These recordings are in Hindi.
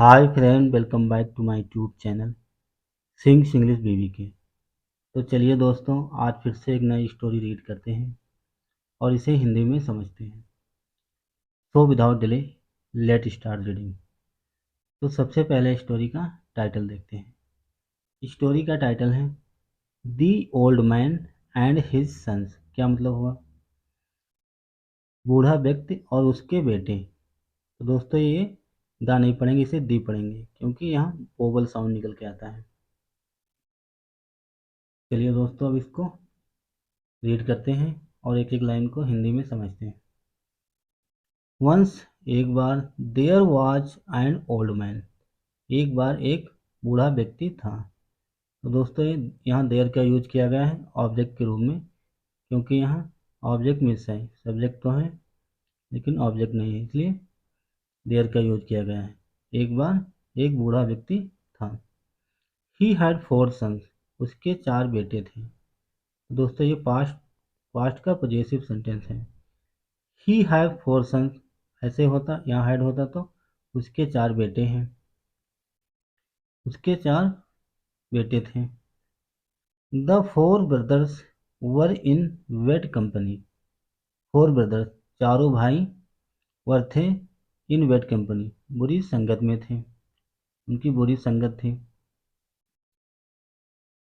Hi friend, welcome back to my YouTube channel sings English baby के। तो चलिए दोस्तों, आज फिर से एक नई स्टोरी रीड करते हैं और इसे हिंदी में समझते हैं। So without delay let start reading. तो सबसे पहले स्टोरी का टाइटल देखते हैं। स्टोरी का टाइटल है the old man and his sons. क्या मतलब हुआ? बूढ़ा व्यक्ति और उसके बेटे। तो दोस्तों ये दा नहीं पढ़ेंगे, इसे दी पढ़ेंगे क्योंकि यहाँ वोवल साउंड निकल के आता है। चलिए दोस्तों, अब इसको रीड करते हैं और एक एक लाइन को हिंदी में समझते हैं। वंस, एक बार, there was an old man. एक बार एक बूढ़ा व्यक्ति था। तो दोस्तों यहाँ देयर का यूज किया गया है ऑब्जेक्ट के रूप में, क्योंकि यहाँ ऑब्जेक्ट मिस है। सब्जेक्ट तो है लेकिन ऑब्जेक्ट नहीं है, इसलिए देयर का यूज किया गया है। एक बार एक बूढ़ा व्यक्ति था। He had 4 sons. उसके 4 बेटे थे। दोस्तों ये पास्ट का पॉजेसिव सेंटेंस है। ही हैव 4 सन्स, ऐसे होता, यहाँ हैड होता तो उसके 4 बेटे हैं। उसके 4 बेटे थे। The 4 brothers were in bad company. 4 brothers, चारों भाई, वर थे, इन वेड कंपनी, बुरी संगत में थे, उनकी बुरी संगत थी।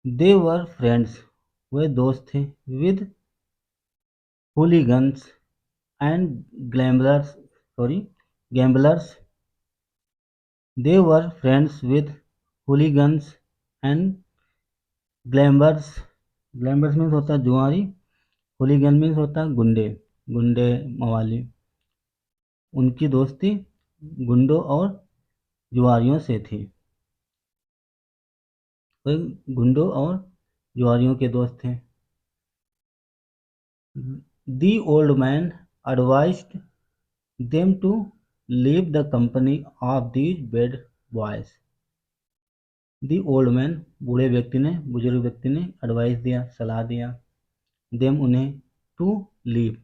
दे वर फ्रेंड्स, वे दोस्त थे, with hooligans and gamblers. They were friends with hooligans and gamblers. Gamblers means होता है जुआरी, होलीगन मीन्स होता है गुंडे, गुंडे मवाली। उनकी दोस्ती गुंडों और जुआरियों से थी। वे गुंडों और जुआरियों के दोस्त थे। The old man advised them to leave the company of these bad boys. The old man, बूढ़े व्यक्ति ने, बुजुर्ग व्यक्ति ने एडवाइस दिया, सलाह दिया, देम उन्हें, टू लीव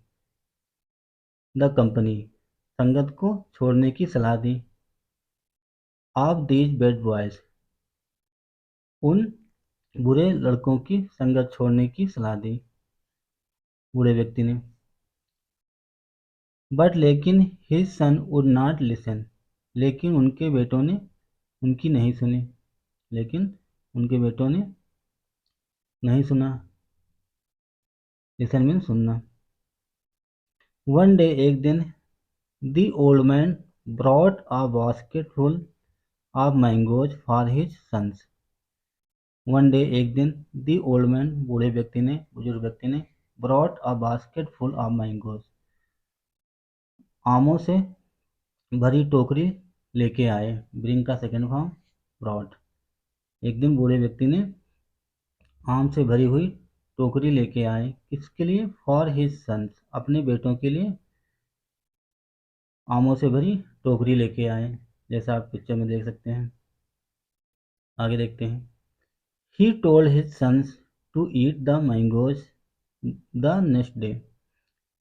द कंपनी, संगत को छोड़ने की सलाह दी, ऑफ दीज बैड बॉयज, उन बुरे लड़कों की संगत छोड़ने की सलाह दी बूढ़े व्यक्ति ने। बट लेकिन his son would not listen, लेकिन उनके बेटों ने उनकी नहीं सुनी, लेकिन उनके बेटों ने नहीं सुना। लिसन मीन सुनना। वन डे, एक दिन, the old man brought a basket full of mangoes for his sons. One day, एक दिन, द ओल्ड मैन, बूढ़े व्यक्ति ने, बुजुर्ग व्यक्ति ने, brought a basket full of mangoes, आमों से भरी टोकरी लेके आए। ब्रिंग का सेकेंड फॉर्म ब्रॉट। एक दिन बूढ़े व्यक्ति ने आम से भरी हुई टोकरी लेके आए। किसके लिए? फॉर हिज सन्स, अपने बेटों के लिए आमों से भरी टोकरी लेके आए, जैसा आप पिक्चर में देख सकते हैं। आगे देखते हैं। He told his sons to eat the mangoes the next day.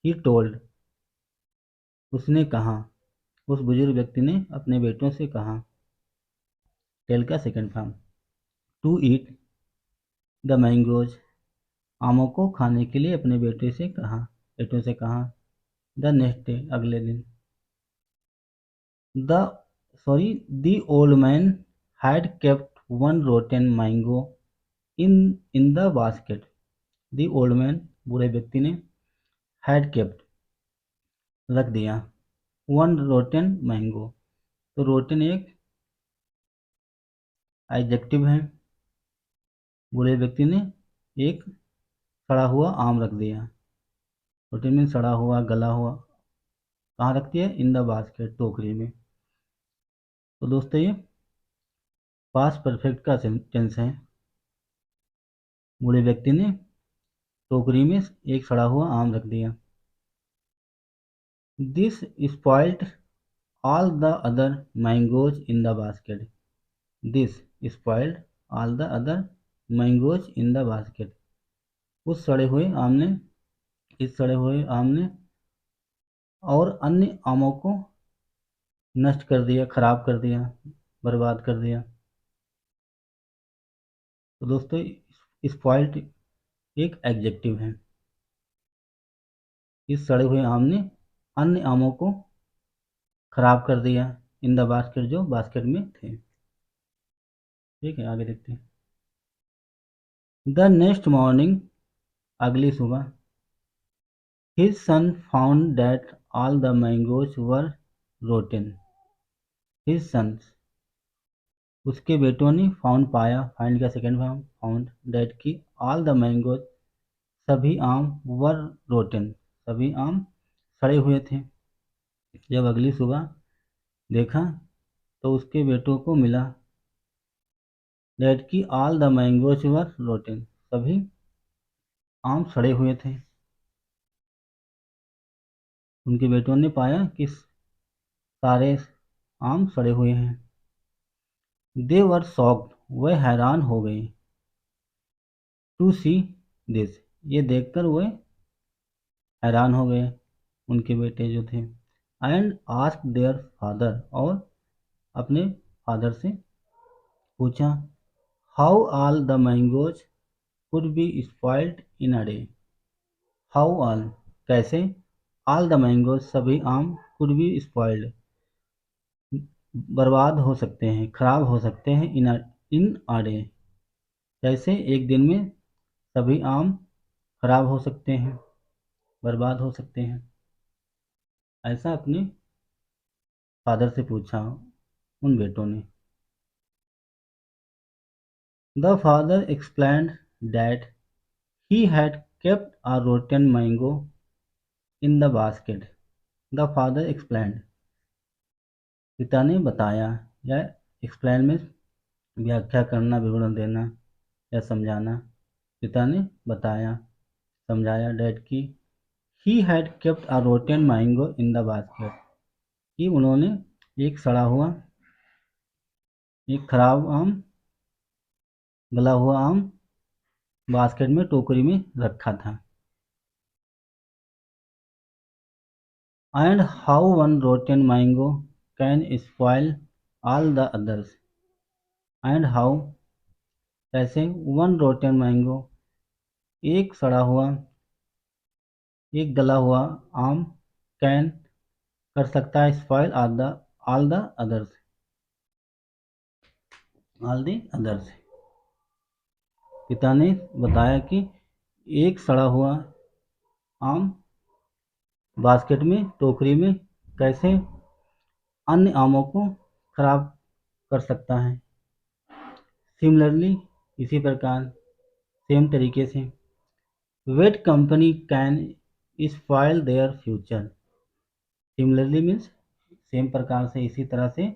He told, उसने कहा, उस बुजुर्ग व्यक्ति ने अपने बेटों से कहा। टेल का second form. To eat the mangoes, आमों को खाने के लिए अपने बेटों से कहा। द नेक्स्ट डे, अगले दिन। The old man had kept one rotten mango in the basket. The old man, बूढ़े व्यक्ति ने, had kept, रख दिया, वन रोटेन मैंगो। तो रोटेन एक एडजेक्टिव है। बूढ़े व्यक्ति ने एक सड़ा हुआ आम रख दिया। रोटेन मीन सड़ा हुआ, गला हुआ। कहाँ रखती है? इन द बास्केट, टोकरी में। तो दोस्तों ये पास्ट परफेक्ट का टेंस है। बूढ़े व्यक्ति ने टोकरी में एक सड़ा हुआ आम रख दिया। This spoiled all the other mangoes in the basket. This spoiled all the other mangoes in the basket. इस सड़े हुए आम ने और अन्य आमों को नष्ट कर दिया, खराब कर दिया। बर्बाद कर दिया। तो दोस्तों स्पॉइल्ड एक एडजेक्टिव है। इस सड़े हुए आम ने अन्य आमों को खराब कर दिया, इन द बास्केट, जो बास्केट में थे। ठीक है, आगे देखते हैं। द नेक्स्ट मॉर्निंग, अगली सुबह, his son found that all the mangoes were rotten. His sons, उसके बेटों ने, फाउंड पाया, फाइंड का सेकेंड फॉर्म फाउंड, दैट की ऑल द मैंगोज, सभी आम, वर रोटेन, सभी आम सड़े हुए थे। जब अगली सुबह देखा तो उसके बेटों को मिला, दैट की all the mangoes were rotten, सभी आम सड़े हुए थे। उनके बेटों ने पाया कि सारे आम सड़े हुए हैं। दे वर शॉक्ड, वह हैरान हो गए, टू सी दिस, ये देखकर वह हैरान हो गए, उनके बेटे जो थे। एंड आस्क देयर फादर, और अपने फादर से पूछा, how all the mangoes could be spoiled in a day. How all, कैसे, ऑल द मैंगोज, सभी आम, कुड बी स्पॉइल्ड, बर्बाद हो सकते हैं, खराब हो सकते हैं, इन अ डे, कैसे एक दिन में सभी आम खराब हो सकते हैं, बर्बाद हो सकते हैं। ऐसा अपने फादर से पूछा उन बेटों ने। The father explained that he had kept a rotten mango in the basket. The father explained, पिता ने बताया, या एक्सप्लेन में व्याख्या करना, विवरण देना या समझाना। पिता ने बताया, समझाया, डैड की he had kept a rotten mango in the basket, कि उन्होंने एक सड़ा हुआ, एक खराब आम, गला हुआ आम बास्केट में, टोकरी में रखा था। And how one rotten mango can spoil all the others. And how, कैसे, वन रोटन मैंगो, एक सड़ा हुआ, एक गला हुआ आम, कैन, कर सकता है, spoil all the others, all the others. पिता ने बताया कि एक सड़ा हुआ आम बास्केट में, टोकरी में, कैसे अन्य आमों को खराब कर सकता है। सिमिलरली, इसी प्रकार, सेम तरीके से, bad company can spoil their future. Similarly means same प्रकार से, इसी तरह से,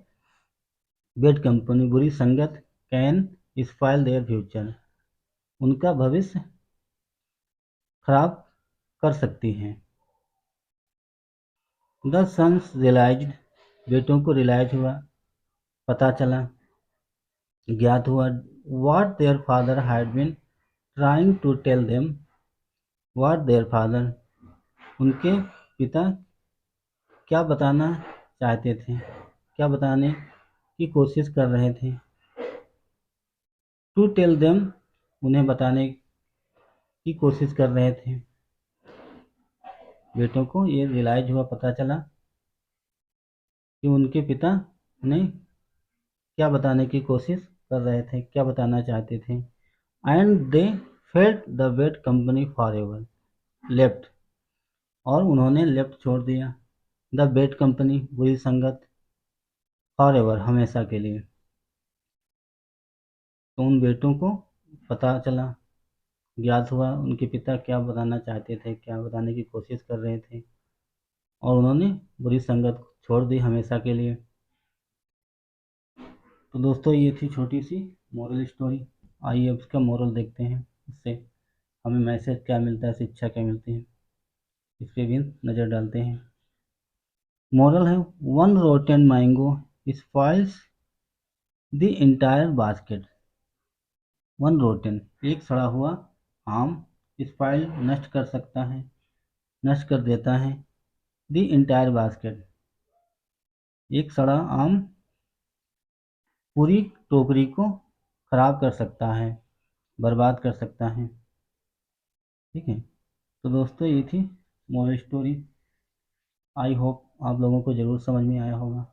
वेट कंपनी, बुरी संगत, कैन स्पॉइल देयर फ्यूचर, उनका भविष्य खराब कर सकती है। द सन्स रियलाइज्ड, बेटों को रियलाइज हुआ, पता चला, ज्ञात हुआ, what their father had been trying to tell them. What their father, उनके पिता क्या बताना चाहते थे, क्या बताने की कोशिश कर रहे थे। टू टेल देम, उन्हें बताने की कोशिश कर रहे थे। बेटों को ये रियलाइज हुआ, पता चला कि उनके पिता ने क्या बताने की कोशिश कर रहे थे, क्या बताना चाहते थे। And they felt the bad company forever, left, और उन्होंने लेफ्ट, छोड़ दिया, द बेड कंपनी, बुरी संगत, फॉर एवर, हमेशा के लिए। तो उन बेटों को पता चला, ज्ञात हुआ, उनके पिता क्या बताना चाहते थे, क्या बताने की कोशिश कर रहे थे, और उन्होंने बुरी संगत छोड़ दी हमेशा के लिए। तो दोस्तों ये थी छोटी सी मोरल स्टोरी। आइए अब इसका मोरल देखते हैं, इससे हमें मैसेज क्या मिलता है, शिक्षा क्या मिलती है, इस पर भी नज़र डालते हैं। मोरल है, one rotten mango spoils the entire basket. One rotten, एक सड़ा हुआ आम, स्पॉइल, नष्ट कर सकता है, नष्ट कर देता है, द इंटायर बास्केट, एक सड़ा आम पूरी टोकरी को खराब कर सकता है, बर्बाद कर सकता है। ठीक है, तो दोस्तों ये थी मोरल स्टोरी। आई होप आप लोगों को ज़रूर समझ में आया होगा।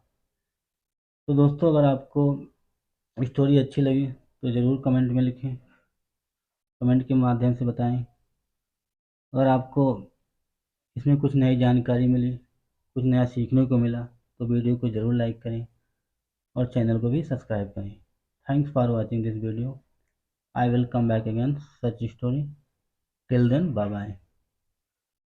तो दोस्तों अगर आपको स्टोरी अच्छी लगी तो ज़रूर कमेंट में लिखें, कमेंट के माध्यम से बताएं। अगर आपको इसमें कुछ नई जानकारी मिली, कुछ नया सीखने को मिला, तो वीडियो को ज़रूर लाइक करें और चैनल को भी सब्सक्राइब करें। Thanks for watching this video. I will come back again such story. Till then bye bye.